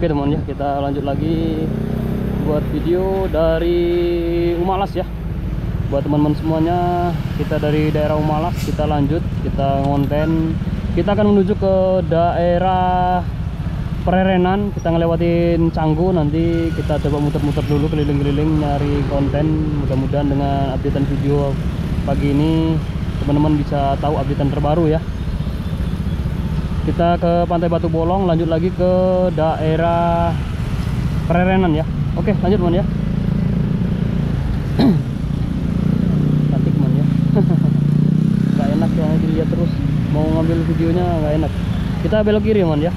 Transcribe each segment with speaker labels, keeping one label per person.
Speaker 1: Oke teman ya, kita lanjut lagi buat video dari Umalas ya. Buat teman-teman semuanya, kita dari daerah Umalas, kita lanjut, kita ngonten. Kita akan menuju ke daerah Prerenan, kita ngelewatin Canggu. Nanti kita coba muter-muter dulu, keliling-keliling nyari konten. Mudah-mudahan dengan updatean video pagi ini teman-teman bisa tahu updatean terbaru ya. Kita ke Pantai Batu Bolong, lanjut lagi ke daerah Prerenan ya. Oke, lanjut teman ya. Cantik teman ya. Gak enak ya dilihat terus, mau ngambil videonya gak enak. Kita belok kiri teman ya.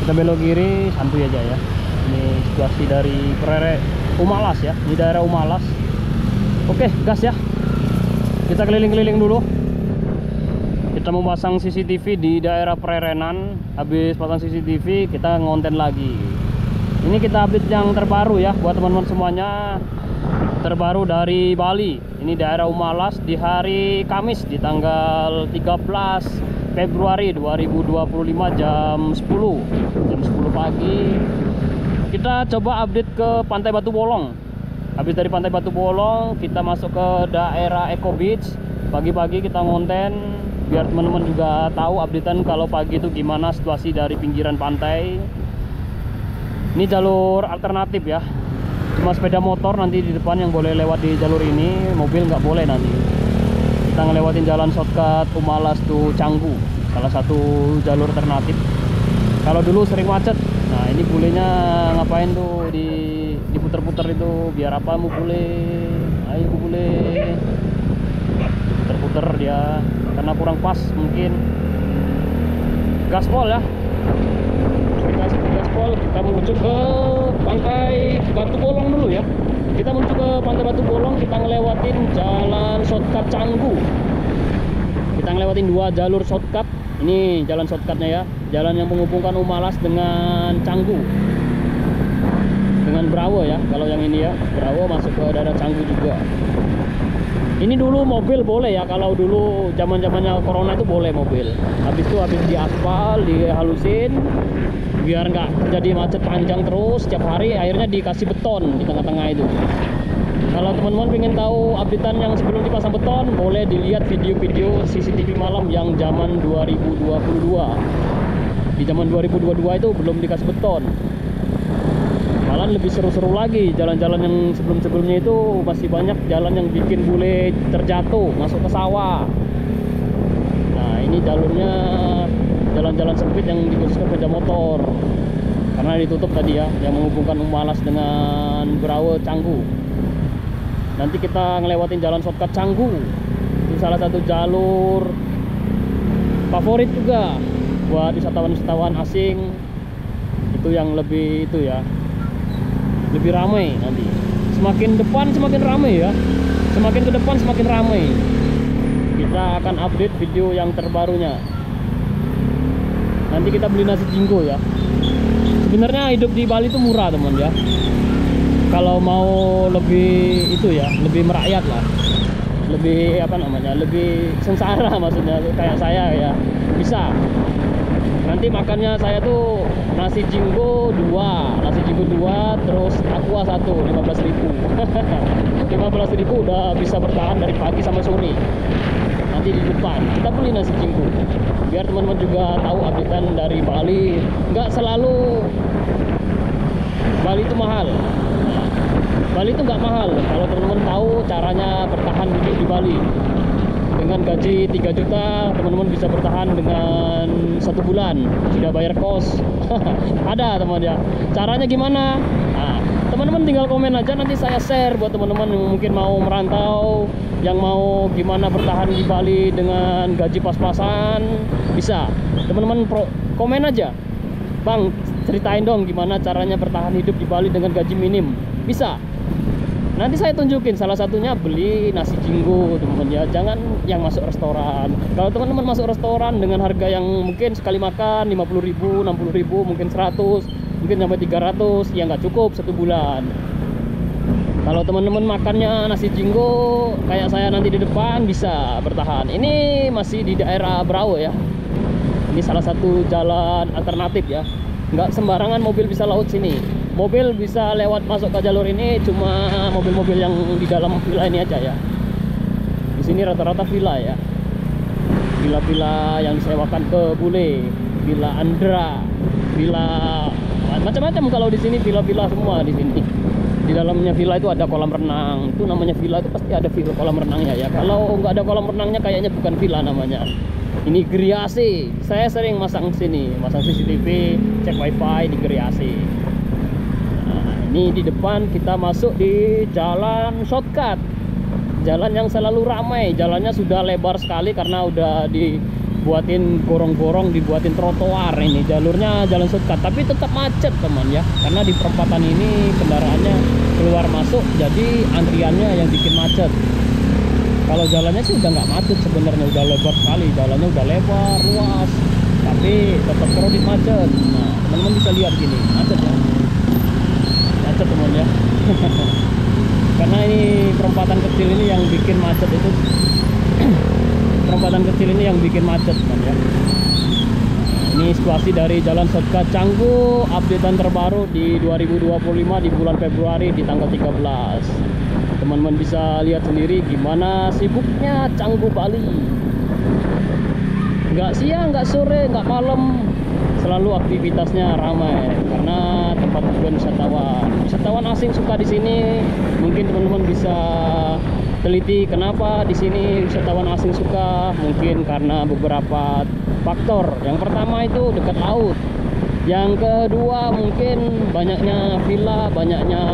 Speaker 1: Kita belok kiri, santuy aja ya. Ini situasi dari Umalas ya, di daerah Umalas. Oke, gas ya. Kita keliling-keliling dulu. Kita mau pasang CCTV di daerah Prerenan. Habis pasang CCTV, kita ngonten lagi. Ini kita update yang terbaru ya buat teman-teman semuanya. Terbaru dari Bali. Ini daerah Umalas di hari Kamis di tanggal 13 Februari 2025 jam 10 pagi. Kita coba update ke Pantai Batu Bolong. Habis dari Pantai Batu Bolong, kita masuk ke daerah Eco Beach. Pagi-pagi kita ngonten biar teman-teman juga tahu updatean kalau pagi itu gimana situasi dari pinggiran pantai. Ini jalur alternatif ya, cuma sepeda motor nanti di depan yang boleh lewat di jalur ini, mobil nggak boleh nanti. Kita ngelewatin jalan shortcut Umalas to Canggu, salah satu jalur alternatif. Kalau dulu sering macet, nah ini bolehnya ngapain tuh diputer-puter itu biar apa mau boleh, ayo boleh puter-puter dia karena kurang pas mungkin. Gaspol ya, kita gaspol, kita menuju ke Pantai Batu Bolong dulu ya. Kita menuju ke Pantai Batu Bolong, kita ngelewatin jalan shortcut Canggu. Kita ngelewatin dua jalur shortcut. Ini jalan shortcutnya ya, jalan yang menghubungkan Umalas dengan Canggu, dengan Brawo ya. Kalau yang ini ya, Brawo masuk ke daerah Canggu juga. Ini dulu mobil boleh ya, kalau dulu zaman-zamannya corona itu boleh mobil. Habis itu habis diaspal, dihalusin biar nggak jadi macet panjang terus setiap hari, akhirnya dikasih beton di tengah-tengah itu. Kalau teman-teman pengen tahu updatean yang sebelum dipasang beton, boleh dilihat video-video CCTV malam yang zaman 2022. Di zaman 2022 itu belum dikasih beton. Malah lebih seru-seru lagi, jalan-jalan yang sebelum-sebelumnya itu masih banyak jalan yang bikin bule terjatuh masuk ke sawah. Nah ini jalurnya jalan-jalan sempit yang dikhususkan sepeda motor karena ditutup tadi ya, yang menghubungkan Umalas dengan Brawo Canggu. Nanti kita ngelewatin jalan shortcut Canggu, itu salah satu jalur favorit juga buat wisatawan-wisatawan asing. Itu yang lebih itu ya, lebih ramai nanti. Semakin depan semakin ramai ya, semakin ke depan semakin ramai. Kita akan update video yang terbarunya. Nanti kita beli nasi jinggo ya. Sebenarnya hidup di Bali itu murah teman ya. Kalau mau lebih itu ya, lebih merakyat lah, lebih apa namanya, lebih sengsara maksudnya kayak saya ya, bisa. Nanti makannya saya tuh nasi jinggo 2, terus aqua 1, 15.000. 15.000 udah bisa bertahan dari pagi sampai sore. Nanti di depan kita beli nasi jinggo biar teman-teman juga tahu updatean dari Bali. Nggak selalu Bali itu mahal. Bali itu nggak mahal kalau teman-teman tahu caranya bertahan hidup di Bali. Dengan gaji 3 juta teman-teman bisa bertahan dengan 1 bulan, sudah bayar kos. Ada teman ya, caranya gimana? Nah, teman-teman tinggal komen aja, nanti saya share buat teman-teman yang mungkin mau merantau, yang mau gimana bertahan di Bali dengan gaji pas-pasan. Bisa teman-teman komen aja, Bang ceritain dong gimana caranya bertahan hidup di Bali dengan gaji minim. Bisa, nanti saya tunjukin. Salah satunya beli nasi jinggo teman-teman ya, jangan yang masuk restoran. Kalau teman-teman masuk restoran dengan harga yang mungkin sekali makan 50.000, 60.000, mungkin 100, mungkin sampai 300, ya nggak cukup 1 bulan. Kalau teman-teman makannya nasi jinggo kayak saya nanti di depan, bisa bertahan. Ini masih di daerah Brawo ya, Ini salah satu jalan alternatif ya. Nggak sembarangan mobil bisa laut sini. Mobil bisa lewat masuk ke jalur ini cuma mobil-mobil yang di dalam villa ini aja ya. Di sini rata-rata villa ya. Villa-villa yang disewakan ke bule, villa Andra, villa macam-macam. Kalau di sini villa-villa semua di sini. Di dalamnya villa itu ada kolam renang. Itu namanya villa, itu pasti ada villa kolam renangnya ya. Kalau nggak ada kolam renangnya kayaknya bukan villa namanya. Ini Griase. Saya sering masang sini, masang CCTV, cek wifi di Griase. Nah, ini di depan kita masuk di jalan shortcut. Jalan yang selalu ramai. Jalannya sudah lebar sekali karena udah dibuatin gorong-gorong, dibuatin trotoar. Ini jalurnya jalan shortcut, tapi tetap macet teman ya. Karena di perempatan ini kendaraannya keluar masuk, jadi antriannya yang bikin macet. Kalau jalannya sih udah nggak macet sebenarnya, udah lebar sekali, jalannya udah lebar, luas, tapi tetap kredit macet. Nah, teman-teman bisa lihat gini, macet ya, macet teman ya. Karena ini perempatan kecil ini yang bikin macet itu. Perempatan kecil ini yang bikin macet teman ya. Ini situasi dari jalan shortcut Canggu, updatean terbaru di 2025 di bulan Februari di tanggal 13. Teman-teman bisa lihat sendiri gimana sibuknya Canggu Bali. Nggak siang, nggak sore, nggak malam, selalu aktivitasnya ramai karena tempat tujuan wisatawan. Wisatawan asing suka di sini. Mungkin teman-teman bisa teliti kenapa di sini wisatawan asing suka. Mungkin karena beberapa faktor. Yang pertama itu dekat laut. Yang kedua mungkin banyaknya villa, banyaknya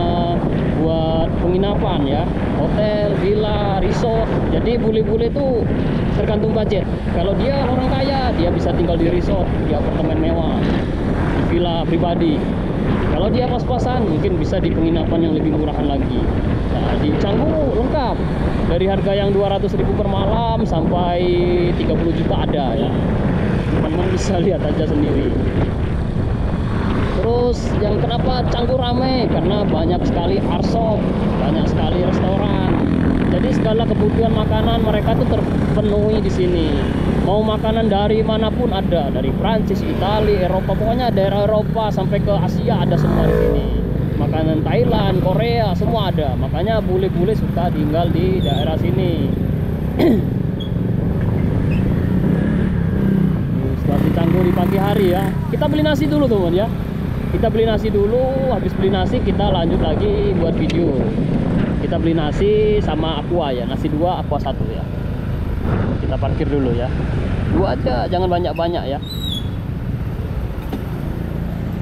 Speaker 1: buat penginapan ya, hotel, villa, resort. Jadi bule-bule itu tergantung budget. Kalau dia orang kaya, dia bisa tinggal di resort, di apartemen mewah, di villa pribadi. Kalau dia pas-pasan, mungkin bisa di penginapan yang lebih murahan lagi. Nah, di Canggu lengkap. Dari harga yang 200.000 per malam sampai 30 juta ada ya. Teman-teman bisa lihat aja sendiri. Terus yang kenapa Canggu ramai? Karena banyak sekali arshop, banyak sekali restoran. Jadi segala kebutuhan makanan mereka tuh terpenuhi di sini. Mau makanan dari manapun ada, dari Prancis, Italia, Eropa, pokoknya daerah Eropa sampai ke Asia ada semua di sini. Makanan Thailand, Korea, semua ada. Makanya bule-bule suka tinggal di daerah sini. Setelah di Canggu di pagi hari ya. Kita beli nasi dulu teman ya. Kita beli nasi dulu, habis beli nasi kita lanjut lagi buat video. Kita beli nasi sama aqua ya, nasi 2, aqua 1 ya. Kita parkir dulu ya. 2 aja, jangan banyak-banyak ya.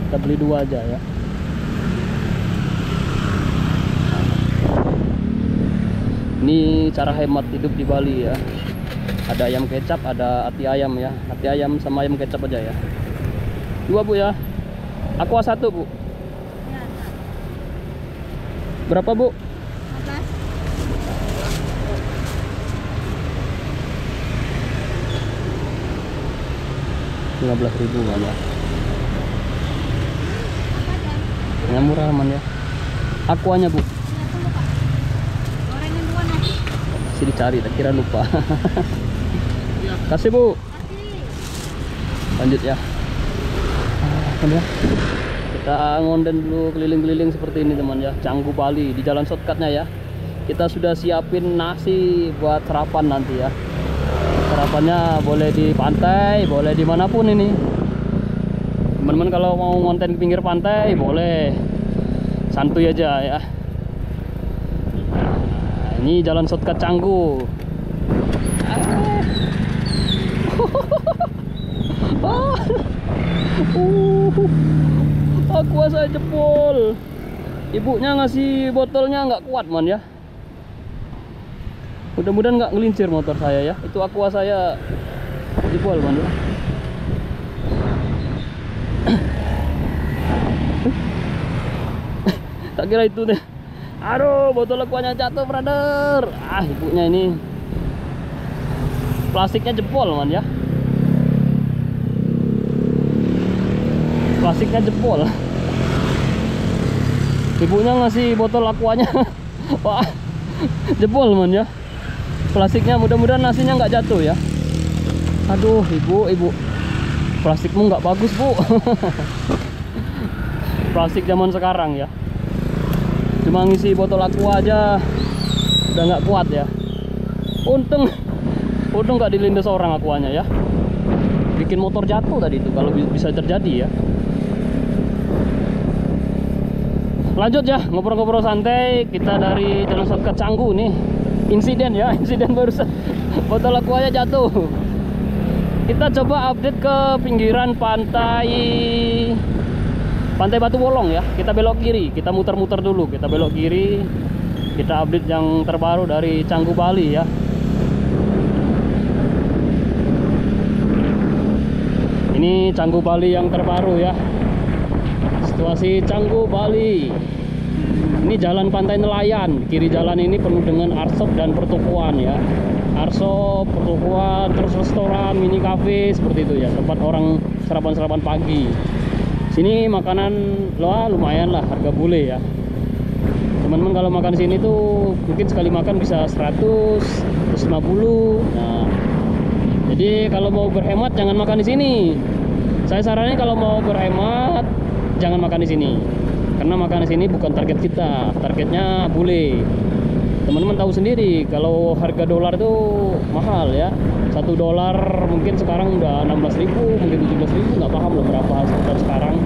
Speaker 1: Kita beli 2 aja ya. Ini cara hemat hidup di Bali ya. Ada ayam kecap, ada ati ayam ya. Ati ayam sama ayam kecap aja ya. 2 bu ya. Aqua 1 bu.
Speaker 2: Ya,
Speaker 1: berapa bu? 15.000 man ya. Yang murah man ya. Aquanya bu.
Speaker 2: gorengan 2 nasi.
Speaker 1: Masih dicari, tak kira lupa. Kasih bu. Lanjut ya. Ya. Kita ngonden dulu keliling-keliling seperti ini teman ya. Canggu Bali di jalan shortcutnya ya. Kita sudah siapin nasi buat sarapan nanti ya. Sarapannya boleh di pantai, boleh dimanapun ini. Teman-teman kalau mau ngonten ke pinggir pantai boleh, santuy aja ya. Nah, ini jalan shortcut Canggu. Aqua saya jebol. Ibunya ngasih botolnya nggak kuat man ya. Mudah-mudahan nggak ngelincir motor saya ya. Itu aqua saya jebol man ya. Tak kira itu deh. Aduh, botol aquanya jatuh brother. Ah, ibunya ini plastiknya jebol man ya. Plastiknya jebol. Ibunya ngasih botol aquanya. Wah, jebol man ya. Plastiknya, mudah-mudahan nasinya nggak jatuh ya. Aduh, ibu. Plastikmu nggak bagus, Bu. Plastik zaman sekarang ya. Cuma ngisi botol aqua aja udah nggak kuat ya. Untung nggak dilindas orang aquanya ya. Bikin motor jatuh tadi itu kalau bisa terjadi ya. Lanjut ya, ngobrol-ngobrol santai. Kita dari Jalan Shortcut Canggu nih. Insiden ya, insiden barusan. Botol aquanya jatuh. Kita coba update ke pinggiran pantai Batu Bolong ya. Kita belok kiri, kita muter-muter dulu. Kita belok kiri. Kita update yang terbaru dari Canggu Bali ya. Ini Canggu Bali yang terbaru ya. Situasi Canggu Bali. Ini jalan pantai nelayan. Kiri jalan ini penuh dengan arsop dan pertokoan ya. Arsop, pertokoan, terus restoran, mini cafe seperti itu ya. Tempat orang sarapan-sarapan pagi. Sini makanan lumayan lah, harga bule ya. Teman-teman kalau makan di sini tuh mungkin sekali makan bisa 100, 150. Nah, jadi kalau mau berhemat jangan makan di sini. Saya saranin kalau mau berhemat jangan makan di sini. Karena makan di sini bukan target kita, targetnya bule. Teman-teman tahu sendiri kalau harga dolar itu mahal ya. $1 mungkin sekarang udah 16.000, mungkin 17.000, nggak paham loh berapa sekarang.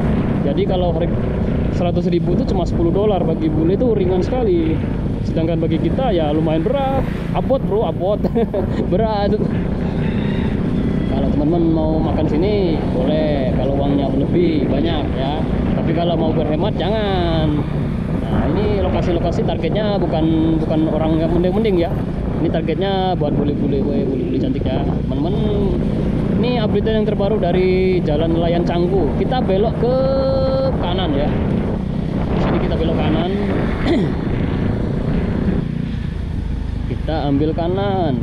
Speaker 1: Jadi kalau 100.000 itu cuma $10 bagi bule itu ringan sekali. Sedangkan bagi kita ya lumayan berat. Abot bro, abot. Berat. Kalau teman-teman mau makan sini boleh, kalau uangnya lebih banyak ya. Tapi kalau mau berhemat jangan. Nah, ini lokasi-lokasi targetnya bukan orang yang mending-mending ya. Ini targetnya buat bule-bule cantik ya. Teman-teman, ini update yang terbaru dari Jalan Nelayan Canggu. Kita belok ke kanan ya. Sini kita belok kanan. Kita ambil kanan.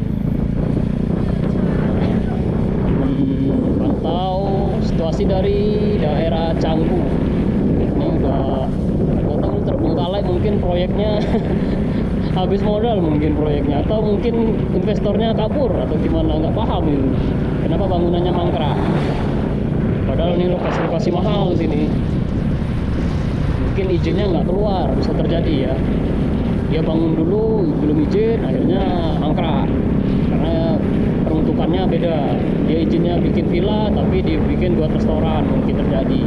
Speaker 1: Pantau situasi dari daerah Canggu. Ini udah terbengkalai, mungkin proyeknya habis modal, mungkin proyeknya, atau mungkin investornya kabur atau gimana, nggak paham ini kenapa bangunannya mangkrak. Padahal ini lokasi-lokasi mahal sini. Mungkin izinnya nggak keluar, bisa terjadi ya. Dia bangun dulu belum izin, akhirnya mangkrak karena peruntukannya beda. Dia izinnya bikin villa tapi dibikin buat restoran, mungkin terjadi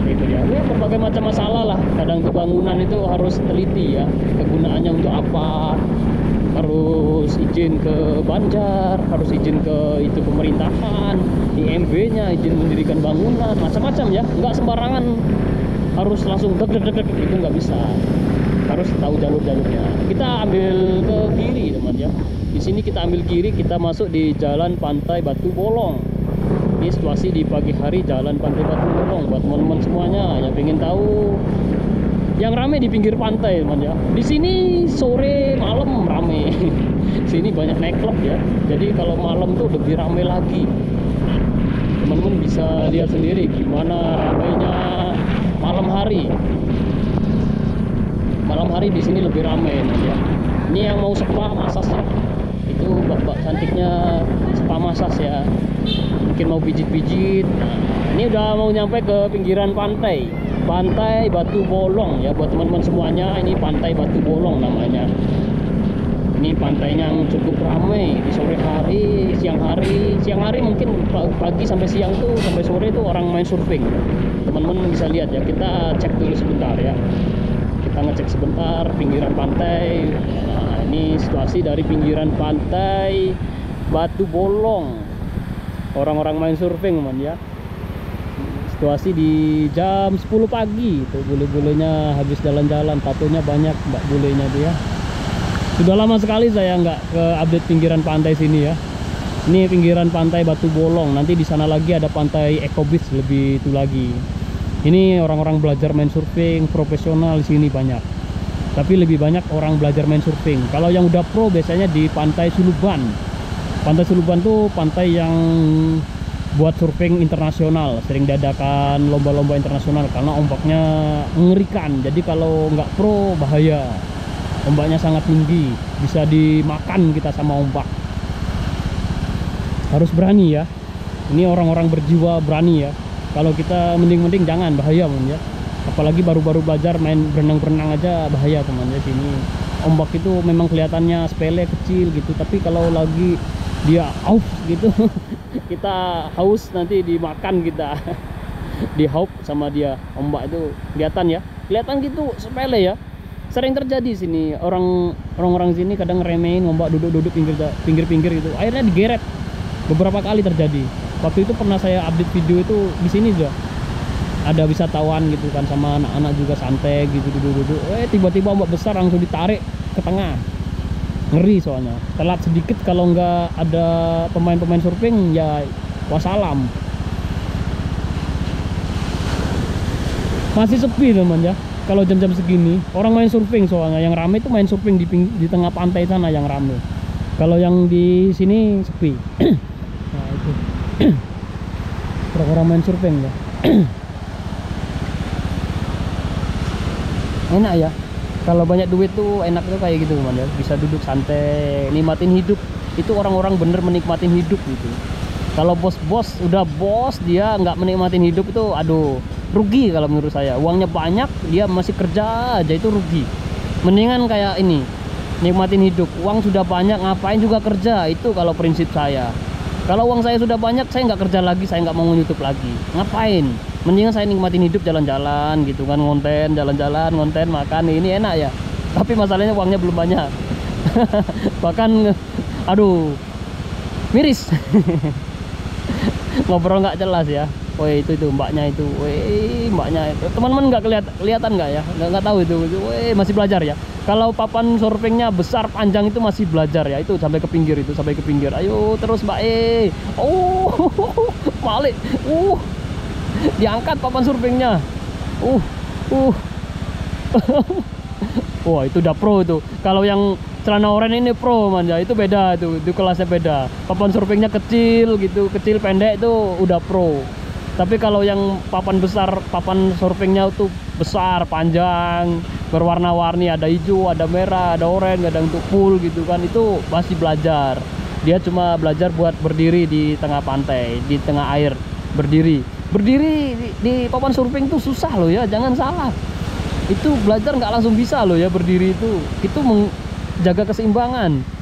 Speaker 1: itu ya. Ya berbagai macam masalah lah. Kadang kebangunan itu harus teliti ya, kegunaannya untuk apa, harus izin ke Banjar, harus izin ke itu pemerintahan, IMB-nya izin mendirikan bangunan, macam-macam ya. Nggak sembarangan harus langsung deg itu nggak bisa, harus tahu jalur-jalurnya. Kita ambil ke kiri teman ya. Di sini kita ambil kiri, kita masuk di Jalan Pantai Batu Bolong. Ini situasi di pagi hari Jalan Pantai Batu Bolong buat teman-teman semuanya yang ingin tahu. Yang rame di pinggir pantai teman ya. Di sini sore malam rame. Sini banyak nightclub ya. Jadi kalau malam tuh lebih rame lagi. Teman-teman bisa lihat sendiri gimana ramainya malam hari. Malam hari di sini lebih ramai ya. Ini yang mau spa massage ya. Itu mbak-mbak cantiknya spa massage ya. Mungkin mau pijit-pijit. Nah, ini udah mau nyampe ke pinggiran pantai. Pantai Batu Bolong ya buat teman-teman semuanya. Ini Pantai Batu Bolong namanya. Ini pantainya yang cukup ramai di sore hari, siang hari. Siang hari mungkin pagi sampai siang tuh, sampai sore tuh orang main surfing. Teman-teman bisa lihat ya. Kita cek dulu sebentar ya. Kita ngecek sebentar pinggiran pantai. Nah, ini situasi dari pinggiran pantai Batu Bolong. Orang-orang main surfing teman ya. Situasi di jam 10 pagi tuh, bule-bulenya habis jalan-jalan, tatonya banyak mbak bulenya dia. Sudah lama sekali saya nggak ke update pinggiran pantai sini ya. Ini pinggiran pantai Batu Bolong. Nanti di sana lagi ada pantai Eco Beach lebih itu lagi. Ini orang-orang belajar main surfing profesional di sini banyak. Tapi lebih banyak orang belajar main surfing. Kalau yang udah pro biasanya di Pantai Suluban. Pantai Suluban tuh pantai yang buat surfing internasional, sering diadakan lomba-lomba internasional karena ombaknya mengerikan. Jadi kalau nggak pro bahaya, ombaknya sangat tinggi, bisa dimakan kita sama ombak. Harus berani ya. Ini orang-orang berjiwa berani ya. Kalau kita mending jangan, bahaya teman ya. Apalagi baru-baru belajar main berenang-berenang aja bahaya teman ya. Sini ombak itu memang kelihatannya sepele kecil gitu, tapi kalau lagi dia auf gitu kita haus nanti dimakan kita dihaup sama dia. Ombak itu kelihatan gitu sepele ya. Sering terjadi sini, orang-orang sini kadang remehin ombak, duduk-duduk pinggir-pinggir gitu, akhirnya digeret. Beberapa kali terjadi. Waktu itu pernah saya update video itu di sini juga ada wisatawan gitu kan, sama anak-anak juga santai gitu duduk-duduk, tiba-tiba ombak besar langsung ditarik ke tengah. Ngeri soalnya, telat sedikit kalau nggak ada pemain-pemain surfing ya wassalam. Masih sepi teman ya kalau jam-jam segini, orang main surfing. Soalnya yang rame itu main surfing di tengah pantai sana yang rame. Kalau yang di sini sepi. Nah itu orang-orang main surfing ya. Enak ya, kalau banyak duit tuh enak tuh kayak gitu teman ya, bisa duduk santai nikmatin hidup. Itu orang-orang bener menikmatin hidup gitu. Kalau bos-bos udah bos dia nggak menikmatin hidup itu aduh rugi. Kalau menurut saya uangnya banyak dia masih kerja aja itu rugi. Mendingan kayak ini, nikmatin hidup. Uang sudah banyak ngapain juga kerja, itu kalau prinsip saya. Kalau uang saya sudah banyak saya nggak kerja lagi, saya nggak mau YouTube lagi, ngapain. Mendingan saya nikmatin hidup, jalan-jalan gitu kan, ngonten, jalan-jalan, ngonten, makan, ini enak ya. Tapi masalahnya uangnya belum banyak. Bahkan aduh miris. Ngobrol nggak jelas ya. Woi itu mbaknya itu, woi mbaknya itu, teman-teman nggak kelihatan nggak ya, nggak tahu itu, woi masih belajar ya. Kalau papan surfingnya besar panjang itu masih belajar ya, itu sampai ke pinggir, itu sampai ke pinggir. Ayo terus mbak, oh balik, diangkat papan surfingnya, wah itu udah pro itu. Kalau yang celana oranye ini pro man ya, itu beda, itu kelasnya beda. Papan surfingnya kecil gitu, kecil pendek itu udah pro. Tapi kalau yang papan besar, papan surfingnya itu besar, panjang, berwarna-warni, ada hijau, ada merah, ada oranye, ada untuk full gitu kan, itu masih belajar. Dia cuma belajar buat berdiri di tengah pantai, di tengah air, berdiri di papan surfing itu susah loh ya, jangan salah. Itu belajar nggak langsung bisa loh ya berdiri itu menjaga keseimbangan.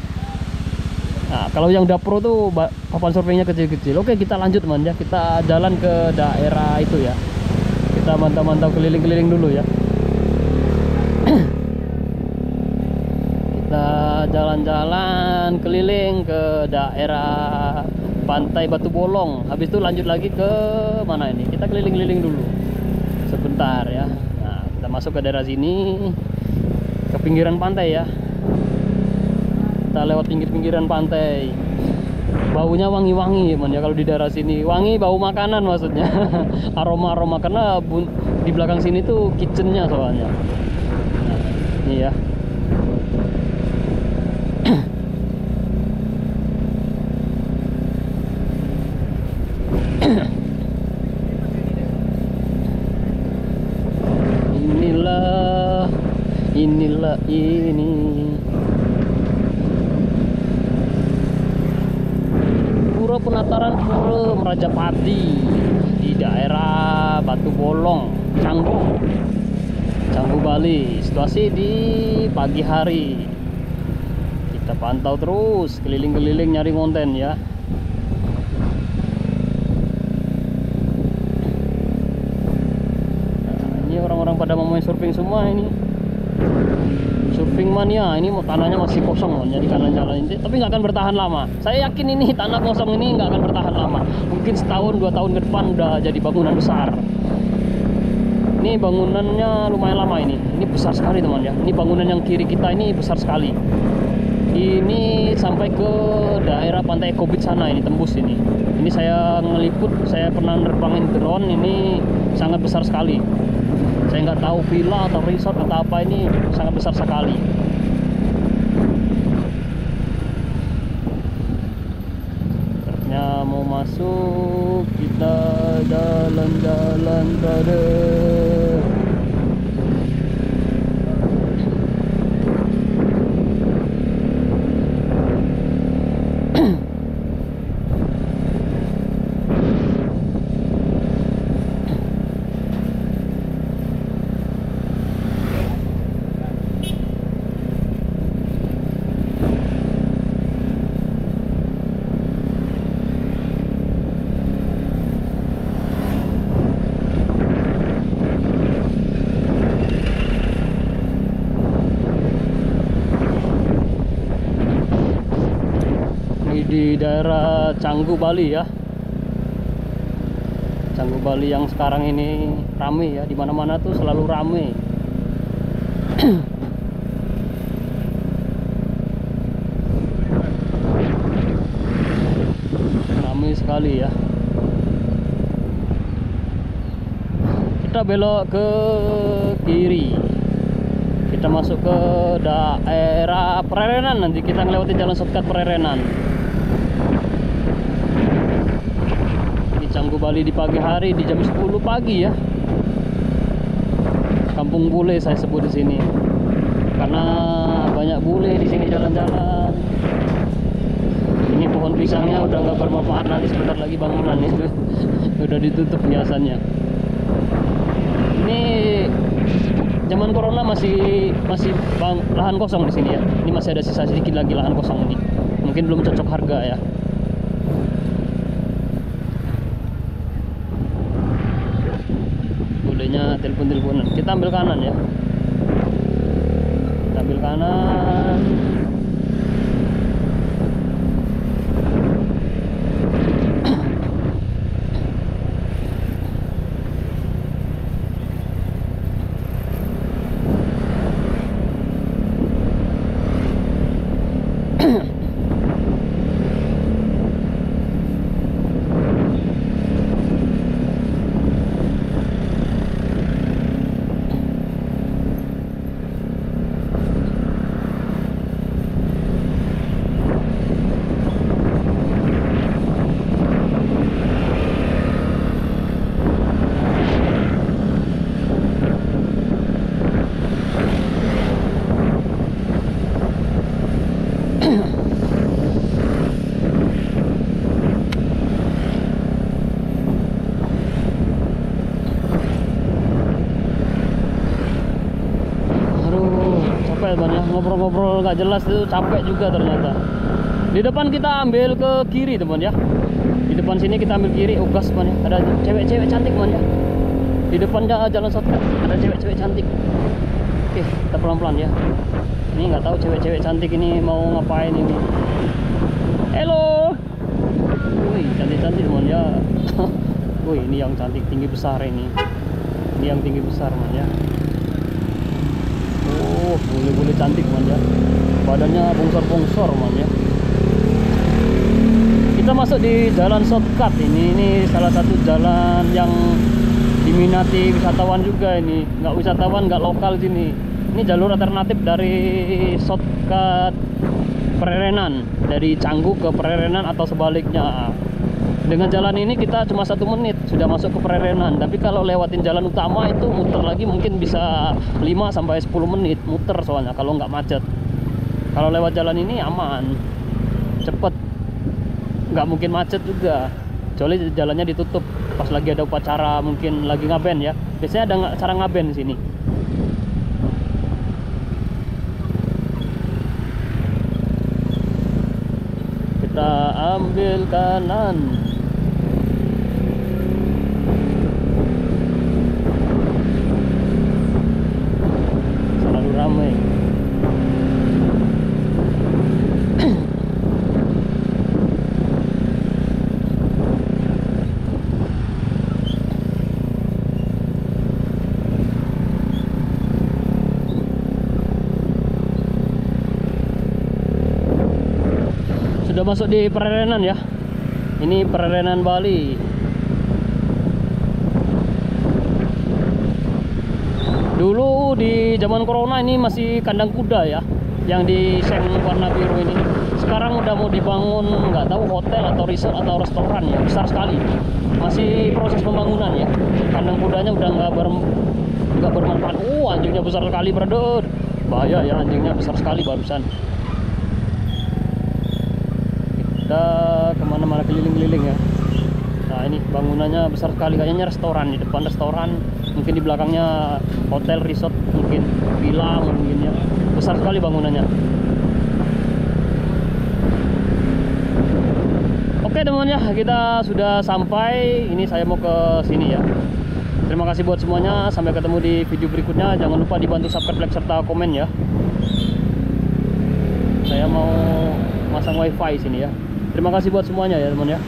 Speaker 1: Nah, kalau yang udah pro tuh papan surfingnya kecil-kecil. Oke, kita lanjut teman ya. Kita jalan ke daerah itu ya. Kita mantau-mantau keliling-keliling dulu ya. Kita jalan-jalan keliling ke daerah Pantai Batu Bolong. Habis itu lanjut lagi ke mana ini? Kita keliling-keliling dulu sebentar ya. Nah, kita masuk ke daerah sini, ke pinggiran pantai ya. Kita lewat pinggir-pinggiran pantai. Baunya wangi-wangi ya kalau di daerah sini. Wangi bau makanan maksudnya. Aroma-aroma, karena di belakang sini tuh kitchennya soalnya. Nah, ini ya. Inilah ini. Pura Penataran Pura Merajapati di daerah Batu Bolong, Canggu Bali. Situasi di pagi hari. Kita pantau terus keliling-keliling nyari konten ya. Nah, ini orang-orang pada mau main surfing semua ini. Surfing mania, ini tanahnya masih kosong jadi kanan jalan ini, tapi nggak akan bertahan lama. Saya yakin ini tanah kosong ini nggak akan bertahan lama. Mungkin setahun 2 tahun ke depan udah jadi bangunan besar. Ini bangunannya lumayan lama ini. Ini besar sekali teman ya. Ini bangunan yang kiri kita ini besar sekali. Ini sampai ke daerah Pantai Eco Beach sana, ini tembus ini. Ini saya ngeliput, saya pernah nerbangin drone, ini sangat besar sekali. Saya nggak tahu villa atau resort atau apa, ini sangat besar sekali. Truknya mau masuk, kita jalan-jalan brother. Canggu Bali ya. Canggu Bali yang sekarang ini rame ya, dimana-mana tuh selalu rame. Rame sekali ya. Kita belok ke kiri, kita masuk ke daerah Pererenan. Nanti kita ngelewati jalan shortcut Pererenan. Di Canggu Bali di pagi hari, di jam 10 pagi ya. Kampung bule saya sebut di sini, karena banyak bule di sini jalan-jalan. Ini pohon pisangnya udah nggak bermanfaat, nanti sebentar lagi bangunan itu udah ditutup biasanya. Ini zaman corona masih lahan kosong di sini ya. Ini masih ada sisa sedikit lagi lahan kosong ini. Mungkin belum cocok harga ya. Bolehnya telepon-teleponan. Kita ambil kanan ya. Kita ambil kanan. Ngobrol-ngobrol nggak jelas itu capek juga ternyata. Di depan kita ambil ke kiri teman ya. Di depan sini kita ambil kiri, gas teman ya. Ada cewek-cewek cantik teman ya. Di depan jalan shortcut ada cewek-cewek cantik. Oke, kita pelan-pelan ya. Ini nggak tahu cewek-cewek cantik ini mau ngapain ini. Halo. Wih, cantik-cantik teman ya. Wih, ini yang cantik tinggi besar ini. Ini yang tinggi besar teman ya. Oh, boleh-boleh cantik man ya. Badannya bongsor-bongsor man ya. Kita masuk di jalan shortcut ini. Ini salah satu jalan yang diminati wisatawan juga ini. Nggak wisatawan, nggak lokal sini. Ini jalur alternatif dari shortcut Pererenan, dari Canggu ke Pererenan atau sebaliknya. Dengan jalan ini kita cuma 1 menit sudah masuk ke Pererenan. Tapi kalau lewatin jalan utama itu muter lagi mungkin bisa 5 sampai 10 menit muter soalnya kalau nggak macet. Kalau lewat jalan ini aman, cepet, nggak mungkin macet juga. Kecuali jalannya ditutup pas lagi ada upacara, mungkin lagi ngaben ya. Biasanya ada acara ngaben di sini. Kita ambil kanan. Selalu ramai. Sudah masuk di Pererenan ya. Ini Pererenan Bali. Dulu di zaman corona ini masih kandang kuda ya, yang di seng warna biru ini. Sekarang udah mau dibangun, nggak tahu hotel atau resort atau restoran ya, besar sekali. Masih proses pembangunan ya. Kandang kudanya udah nggak bermanfaat. Anjingnya besar sekali brother. Bahaya ya, anjingnya besar sekali barusan. Kita kemana-mana keliling-keliling ya. Nah ini bangunannya besar sekali, kayaknya restoran. Di depan restoran, mungkin di belakangnya hotel resort, mungkin villa mungkin ya. Besar sekali bangunannya. Oke teman ya, kita sudah sampai. Ini saya mau ke sini ya. Terima kasih buat semuanya, sampai ketemu di video berikutnya. Jangan lupa dibantu subscribe, like, serta komen ya. Saya mau masang wifi sini ya. Terima kasih buat semuanya ya teman ya.